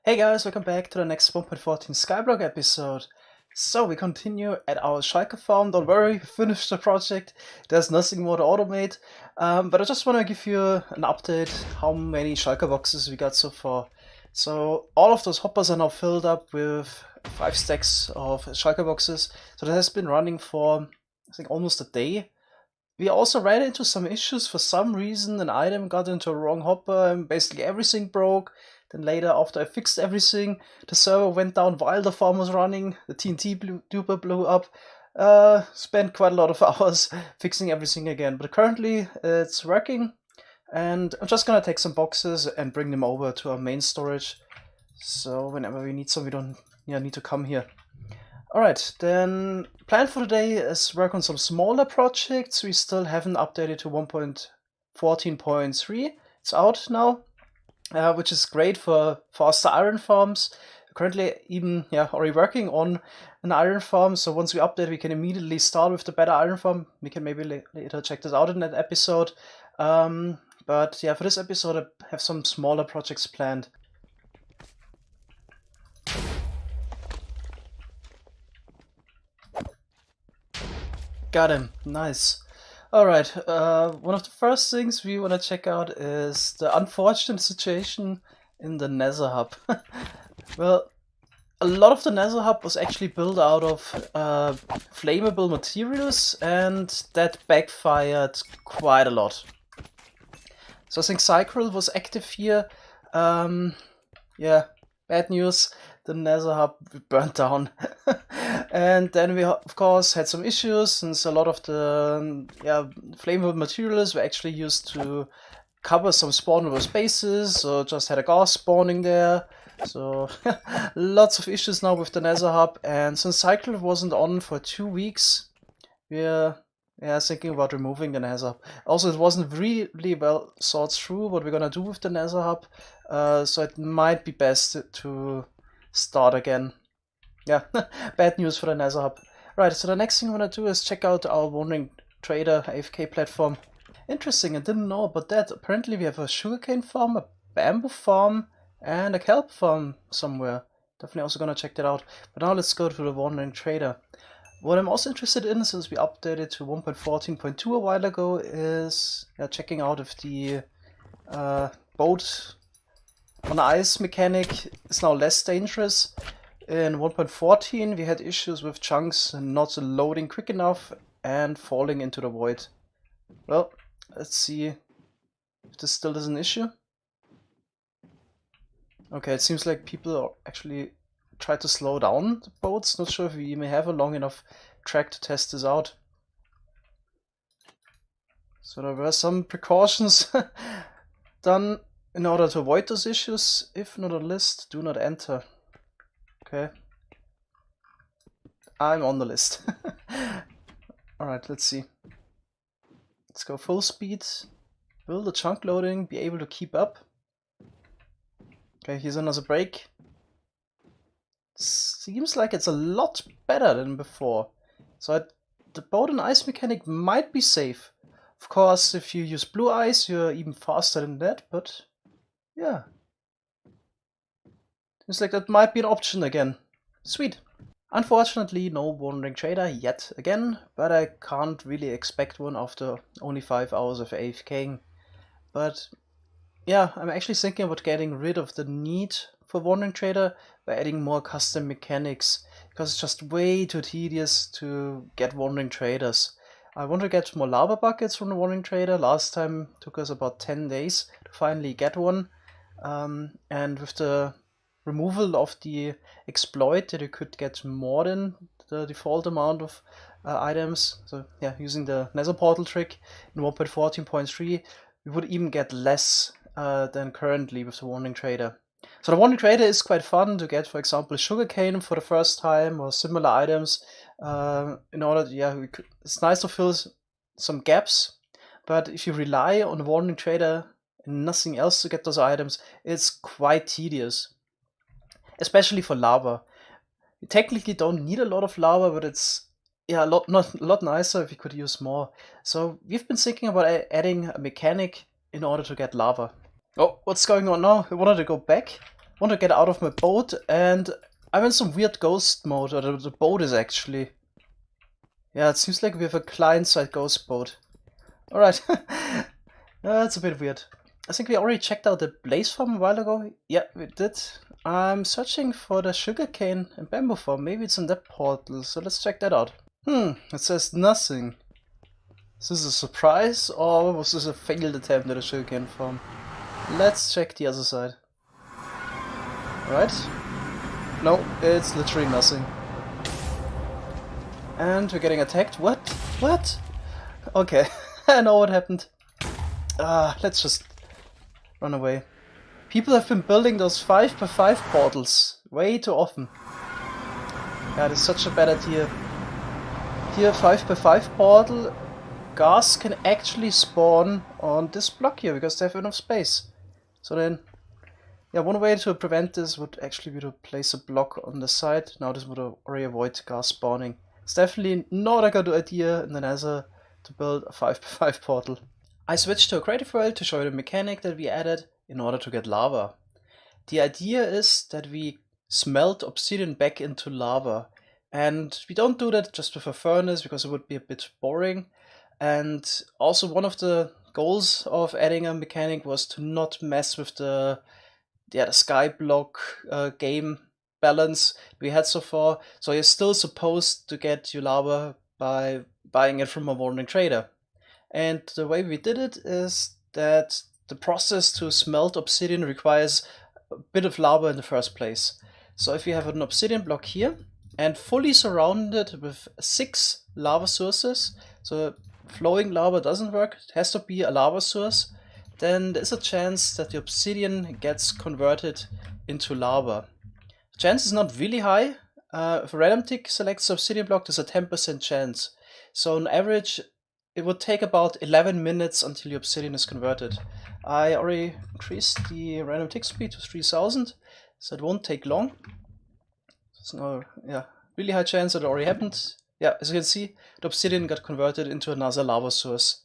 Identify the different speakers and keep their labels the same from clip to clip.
Speaker 1: Hey guys, welcome back to the next 1.14 Skyblock episode. So we continue at our Schalke farm. Don't worry, we finished the project. There's nothing more to automate. But I just want to give you an update how many Schalke boxes we got so far. So all of those hoppers are now filled up with 5 stacks of Schalke boxes. So that has been running for, I think, almost a day. We also ran into some issues. For some reason an item got into a wrong hopper and basically everything broke. Then later, after I fixed everything, the server went down while the farm was running. The TNT duper blew up. Spent quite a lot of hours fixing everything again. But currently it's working. And I'm just gonna take some boxes and bring them over to our main storage. So whenever we need some, we don't need to come here. Alright, then plan for today is work on some smaller projects. We still haven't updated to 1.14.3. It's out now, which is great for faster iron farms. Currently even already working on an iron farm, so once we update we can immediately start with the better iron farm. We can maybe later check this out in that episode. But yeah, for this episode I have some smaller projects planned. Got him. Nice. Alright, one of the first things we want to check out is the unfortunate situation in the Nether Hub. Well, a lot of the Nether Hub was actually built out of flammable materials, and that backfired quite a lot. So I think Scicraft was active here. Yeah, bad news. The Nether Hub burnt down. And then we of course had some issues since a lot of the flammable materials were actually used to cover some spawnable spaces, so just had a gas spawning there. So lots of issues now with the Nether Hub, and since Scicraft wasn't on for 2 weeks, we're thinking about removing the Nether Hub. Also, it wasn't really well thought through what we're gonna do with the Nether Hub, so it might be best to start again. Yeah, bad news for the Nether Hub. Right, so the next thing I want to do is check out our Wandering Trader AFK platform. Interesting, I didn't know about that. Apparently we have a sugarcane farm, a bamboo farm, and a kelp farm somewhere. Definitely also gonna check that out. But now let's go to the Wandering Trader. What I'm also interested in, since we updated to 1.14.2 a while ago, is checking out if the boat on ice mechanic is now less dangerous. In 1.14 we had issues with chunks not loading quick enough and falling into the void. Well, let's see if this still is an issue. Okay, it seems like people actually try to slow down the boats. Not sure if we may have a long enough track to test this out. So there were some precautions done in order to avoid those issues. If not on list, do not enter. Okay. I'm on the list. Alright, let's see. Let's go full speed. Will the chunk loading be able to keep up? Okay, here's another break. Seems like it's a lot better than before. So the boat and ice mechanic might be safe. Of course, if you use blue ice, you're even faster than that, but yeah. Seems like that might be an option again. Sweet. Unfortunately, no Wandering Trader yet again, but I can't really expect one after only 5 hours of AFKing. But yeah, I'm actually thinking about getting rid of the need for Wandering Trader by adding more custom mechanics, because it's just way too tedious to get Wandering Traders. I want to get more lava buckets from the Wandering Trader. Last time it took us about 10 days to finally get one, and with the removal of the exploit that you could get more than the default amount of items, so yeah, using the Nether portal trick in 1.14.3, we would even get less than currently with the Wandering Trader. So the Wandering Trader is quite fun to get, for example, sugarcane for the first time or similar items. In order to, it's nice to fill some gaps, but if you rely on the Wandering Trader and nothing else to get those items, it's quite tedious. Especially for lava. You technically don't need a lot of lava, but it's a lot nicer if you could use more. So we've been thinking about adding a mechanic in order to get lava. Oh, what's going on now? I wanted to go back. want to get out of my boat, and I'm in some weird ghost mode, or the boat is actually. Yeah, it seems like we have a client-side ghost boat. Alright. That's a bit weird. I think we already checked out the blaze farm a while ago. Yeah, we did. I'm searching for the sugarcane and bamboo farm. Maybe it's in that portal, so let's check that out. It says nothing. Is this a surprise, or was this a failed attempt at a sugarcane farm? Let's check the other side. Right? No, it's literally nothing. And we're getting attacked. What? What? Okay, I know what happened. Let's just run away. People have been building those 5x5 portals way too often. Yeah, it's such a bad idea. Here, 5x5 portal, gas can actually spawn on this block here because they have enough space. So then, yeah, one way to prevent this would actually be to place a block on the side. Now this would already avoid gas spawning. It's definitely not a good idea in the Nether to build a 5x5 portal. I switched to a creative world to show you the mechanic that we added in order to get lava. The idea is that we smelt obsidian back into lava, and we don't do that just with a furnace because it would be a bit boring. And also one of the goals of adding a mechanic was to not mess with the Skyblock game balance we had so far. So you're still supposed to get your lava by buying it from a wandering trader. And the way we did it is that the process to smelt obsidian requires a bit of lava in the first place. So if you have an obsidian block here and fully surrounded with 6 lava sources, so flowing lava doesn't work, it has to be a lava source, then there's a chance that the obsidian gets converted into lava. The chance is not really high. If a random tick selects the obsidian block, there's a 10% chance. So on average, it would take about 11 minutes until the obsidian is converted. I already increased the random tick speed to 3000, so it won't take long. There's no, really high chance that it already happened. Yeah, as you can see, the obsidian got converted into another lava source.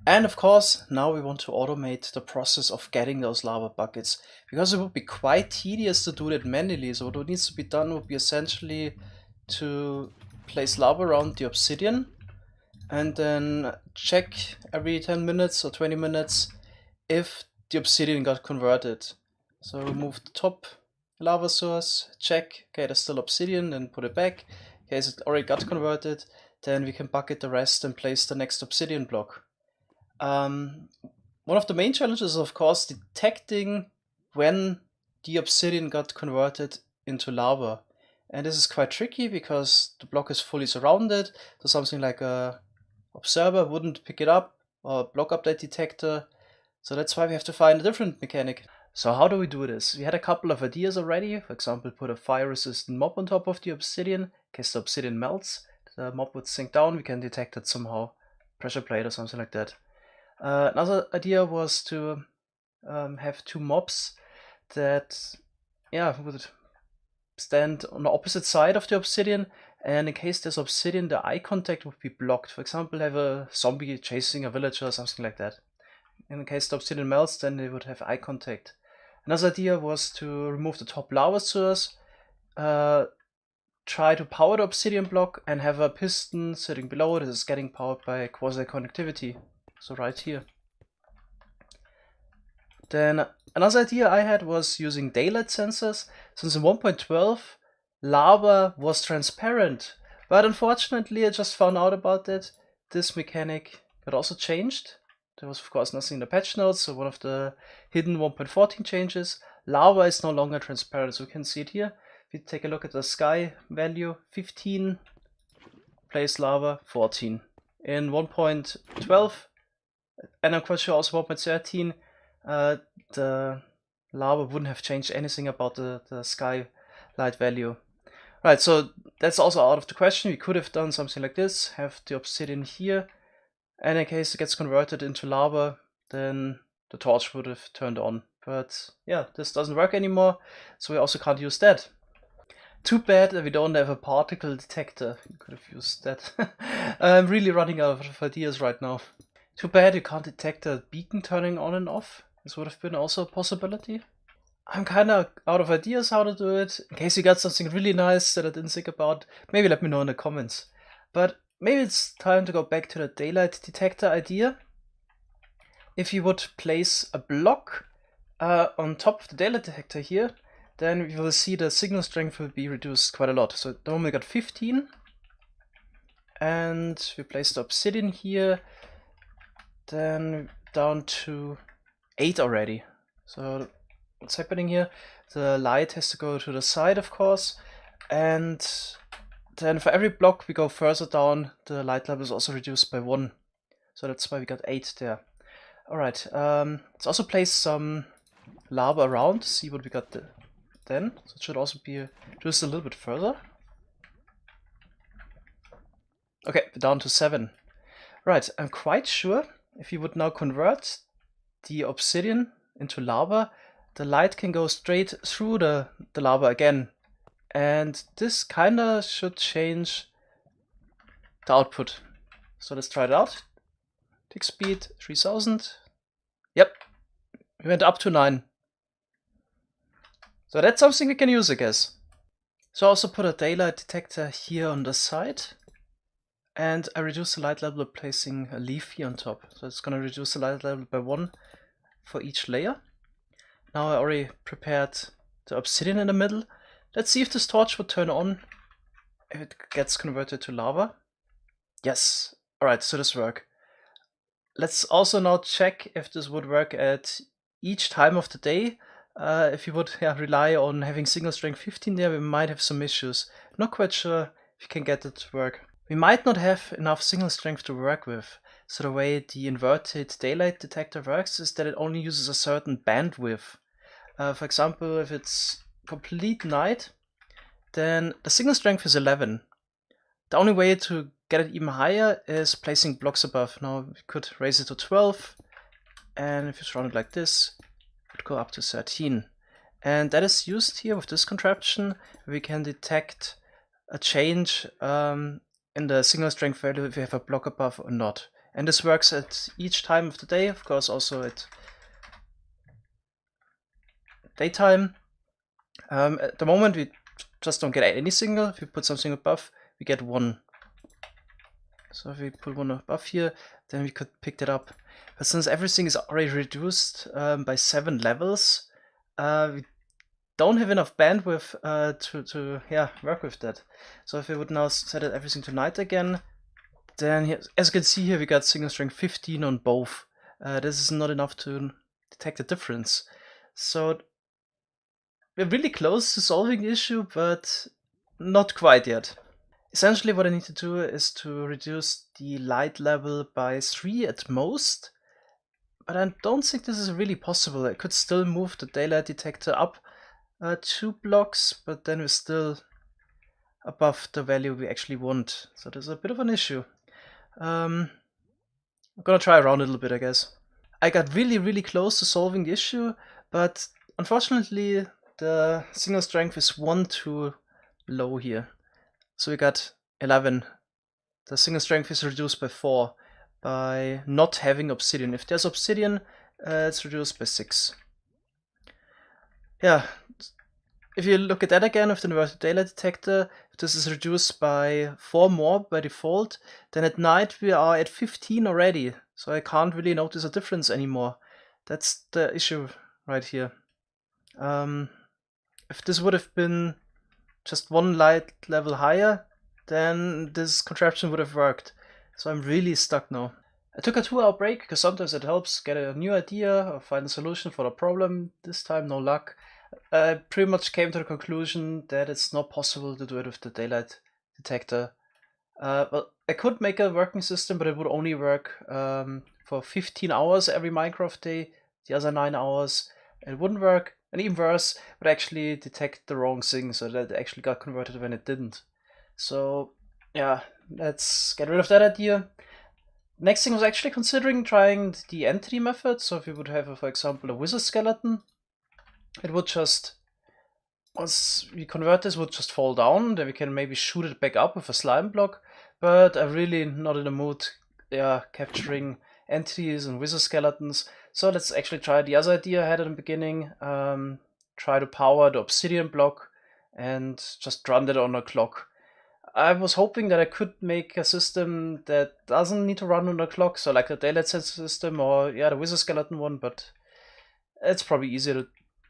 Speaker 1: And of course, now we want to automate the process of getting those lava buckets, because it would be quite tedious to do that manually. So what needs to be done would be essentially to place lava around the obsidian and then check every 10 minutes or 20 minutes if the obsidian got converted. So remove the top lava source, check, okay, there's still obsidian, then put it back. Okay, so it already got converted, then we can bucket the rest and place the next obsidian block. One of the main challenges is of course detecting when the obsidian got converted into lava. And this is quite tricky because the block is fully surrounded, so something like a observer wouldn't pick it up, or a block update detector. So that's why we have to find a different mechanic. So how do we do this? We had a couple of ideas already. For example, put a fire resistant mob on top of the obsidian. In case the obsidian melts, the mob would sink down, we can detect it somehow. Pressure plate or something like that. Another idea was to have 2 mobs that would stand on the opposite side of the obsidian, and in case there's obsidian, the eye contact would be blocked. For example, have a zombie chasing a villager or something like that. In case the obsidian melts, then they would have eye contact. Another idea was to remove the top lava source, try to power the obsidian block, and have a piston sitting below that is getting powered by quasi-conductivity. So right here. Then another idea I had was using daylight sensors. Since in 1.12 lava was transparent, but unfortunately I just found out about that. This mechanic got also changed. There was of course nothing in the patch notes, so one of the hidden 1.14 changes. Lava is no longer transparent, so you can see it here. If you take a look at the sky value, 15, place lava, 14. In 1.12, and I'm quite sure also 1.13, the lava wouldn't have changed anything about the sky light value. Right, so that's also out of the question. We could have done something like this, have the obsidian here, and in case it gets converted into lava, then the torch would have turned on. But yeah, this doesn't work anymore, so we also can't use that. Too bad that we don't have a particle detector. You could have used that. I'm really running out of ideas right now. Too bad you can't detect a beacon turning on and off. This would have been also a possibility. I'm kind of out of ideas how to do it. In case you got something really nice that I didn't think about, maybe let me know in the comments. But maybe it's time to go back to the daylight detector idea. If you would place a block on top of the daylight detector here, then you will see the signal strength will be reduced quite a lot. So at the moment we got 15. And we place the obsidian here, then down to 8 already. So what's happening here? The light has to go to the side, of course, and then for every block we go further down, the light level is also reduced by 1. So that's why we got 8 there. Alright, let's also place some lava around, see what we got then. So it should also be reduced a little bit further. Okay, down to 7. Right, I'm quite sure if you would now convert the obsidian into lava, the light can go straight through the lava again. And this kinda should change the output. So let's try it out. Tick speed 3000. Yep, we went up to 9. So that's something we can use, I guess. So I also put a daylight detector here on the side. And I reduce the light level by placing a leaf here on top. So it's going to reduce the light level by 1 for each layer. Now I already prepared the obsidian in the middle. Let's see if this torch would turn on if it gets converted to lava. Yes. Alright, so this works. Let's also now check if this would work at each time of the day. If you would rely on having signal strength 15 there, we might have some issues. Not quite sure if you can get it to work. We might not have enough signal strength to work with. So the way the inverted daylight detector works is that it only uses a certain bandwidth. For example, if it's complete night, then the signal strength is 11. The only way to get it even higher is placing blocks above. Now we could raise it to 12, and if you surround it like this, it would go up to 13. And that is used here with this contraption. We can detect a change in the signal strength value if you have a block above or not. And this works at each time of the day, of course also at daytime. At the moment we just don't get any signal. If you put something above, we get 1. So if we put 1 above here, then we could pick that up. But since everything is already reduced by 7 levels, we don't have enough bandwidth to work with that. So if we would now set everything to night again, then here, as you can see here, we got signal strength 15 on both. This is not enough to detect the difference. So we're really close to solving the issue, but not quite yet. Essentially what I need to do is to reduce the light level by 3 at most, but I don't think this is really possible. I could still move the daylight detector up 2 blocks, but then we're still above the value we actually want. So there's a bit of an issue. I'm gonna try around a little bit, I guess. I got really close to solving the issue, but unfortunately the signal strength is 1 too low here. So we got 11. The signal strength is reduced by 4 by not having obsidian. If there's obsidian, it's reduced by 6. Yeah, if you look at that again with the inverted daylight detector, if this is reduced by 4 more by default, then at night we are at 15 already. So I can't really notice a difference anymore. That's the issue right here. If this would have been just 1 light level higher, then this contraption would have worked. So I'm really stuck now. I took a 2-hour break because sometimes it helps get a new idea or find a solution for the problem. This time no luck. I pretty much came to the conclusion that it's not possible to do it with the daylight detector. Well, I could make a working system, but it would only work for 15 hours every Minecraft day. The other 9 hours it wouldn't work. And even worse, it would actually detect the wrong thing, so that it actually got converted when it didn't. So yeah, let's get rid of that idea. Next thing I was actually considering trying the entity method. So if we would have, for example, a wizard skeleton, it would just, once we convert this, would just fall down. Then we can maybe shoot it back up with a slime block. But I'm really not in the mood capturing entities and wizard skeletons. So let's actually try the other idea I had in the beginning. Try to power the Obsidian block and just run that on a clock. I was hoping that I could make a system that doesn't need to run on a clock, so like a daylight sensor system or yeah, the wizard skeleton one, but it's probably easier to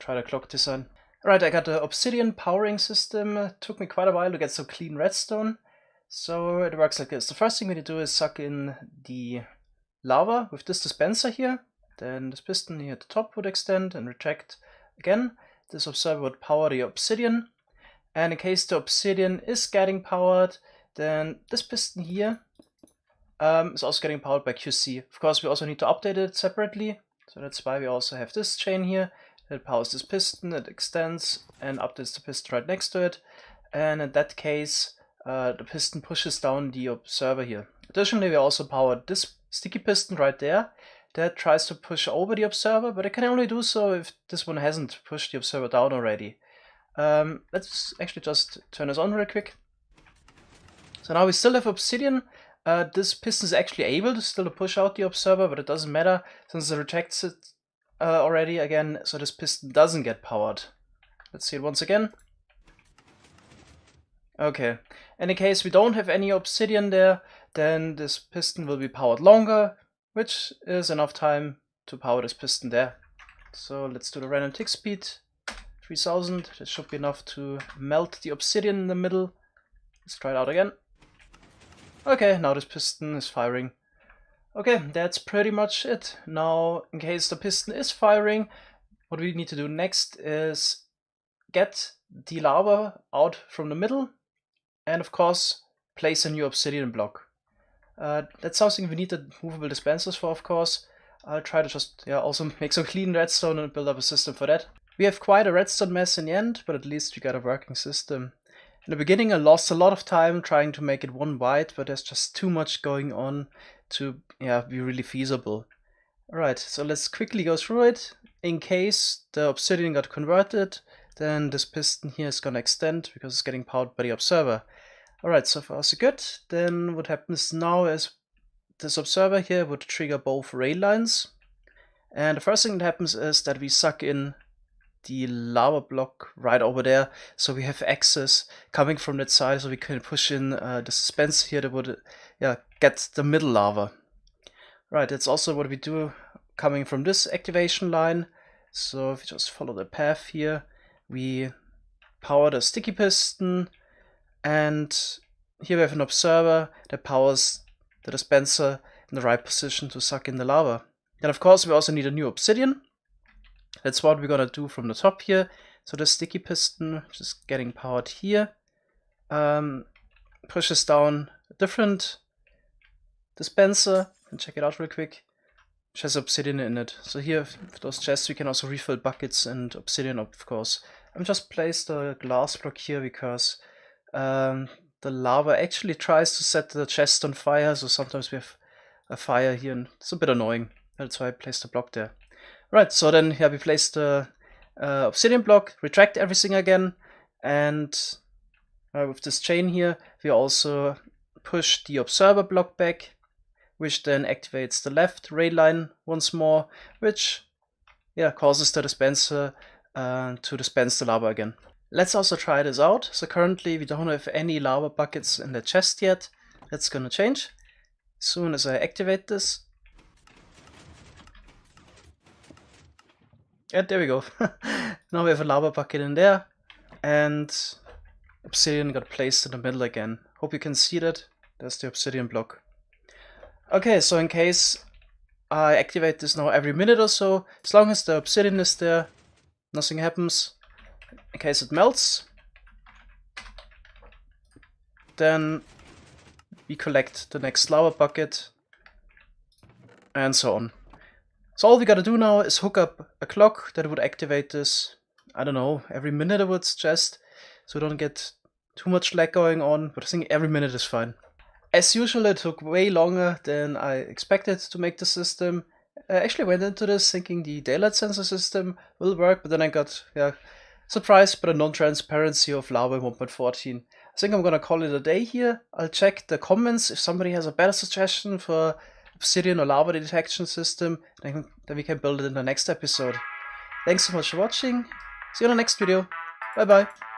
Speaker 1: try the clock design. Alright, I got the Obsidian powering system. It took me quite a while to get some clean redstone. So it works like this. The first thing we need to do is suck in the lava with this dispenser here. Then this piston here at the top would extend and retract again. This observer would power the Obsidian. And in case the Obsidian is getting powered, then this piston here is also getting powered by QC. Of course, we also need to update it separately. So that's why we also have this chain here that powers this piston, it extends and updates the piston right next to it. And in that case, the piston pushes down the observer here. Additionally, we also powered this sticky piston right there that tries to push over the observer, but it can only do so if this one hasn't pushed the observer down already. Let's actually just turn this on real quick. So now we still have Obsidian. This piston is actually able to still push out the observer, but it doesn't matter since it rejects it already again, so this piston doesn't get powered. Let's see it once again. Okay, and in case we don't have any Obsidian there, then this piston will be powered longer, which is enough time to power this piston there. So let's do the random tick speed, 3000. This should be enough to melt the Obsidian in the middle. Let's try it out again. Okay, now this piston is firing. Okay, that's pretty much it. Now, in case the piston is firing, what we need to do next is get the lava out from the middle and, of course, place a new Obsidian block. That's something we need the movable dispensers for, of course. I'll try to just also make some clean redstone and build up a system for that. We have quite a redstone mess in the end, but at least we got a working system. In the beginning I lost a lot of time trying to make it one wide, but there's just too much going on to be really feasible. Alright, so let's quickly go through it. In case the Obsidian got converted, then this piston here is gonna extend because it's getting powered by the observer. Alright, so far so good. Then what happens now is this observer here would trigger both rail lines. And the first thing that happens is that we suck in the lava block right over there, so we have access coming from that side, so we can push in the dispenser here that would get the middle lava. Right, that's also what we do coming from this activation line. So if you just follow the path here, we power the sticky piston, and here we have an observer that powers the dispenser in the right position to suck in the lava. And of course we also need a new Obsidian. That's what we're gonna do from the top here. So the sticky piston, which is getting powered here, pushes down a different dispenser. And check it out real quick, which has Obsidian in it. So here, with those chests, we can also refill buckets and Obsidian, of course. I'm just placed a glass block here because the lava actually tries to set the chest on fire. So sometimes we have a fire here, and it's a bit annoying. That's why I placed a block there. Right, so then here we place the Obsidian block, retract everything again, and with this chain here, we also push the observer block back, which then activates the left rail line once more, which causes the dispenser to dispense the lava again. Let's also try this out. So currently we don't have any lava buckets in the chest yet. That's gonna change as soon as I activate this. And there we go. Now we have a lava bucket in there, and Obsidian got placed in the middle again. Hope you can see that. There's the Obsidian block. Okay, so in case I activate this now every minute or so, as long as the Obsidian is there, nothing happens. In case it melts, then we collect the next lava bucket, and so on. So all we gotta do now is hook up a clock that would activate this, I don't know, every minute I would suggest, so we don't get too much lag going on, but I think every minute is fine. As usual, it took way longer than I expected to make the system. I actually went into this thinking the daylight sensor system will work, but then I got surprised by the non-transparency of lava in 1.14. I think I'm gonna call it a day here. I'll check the comments if somebody has a better suggestion for obsidian or lava detection system, then we can build it in the next episode. Thanks so much for watching. See you in the next video. Bye bye.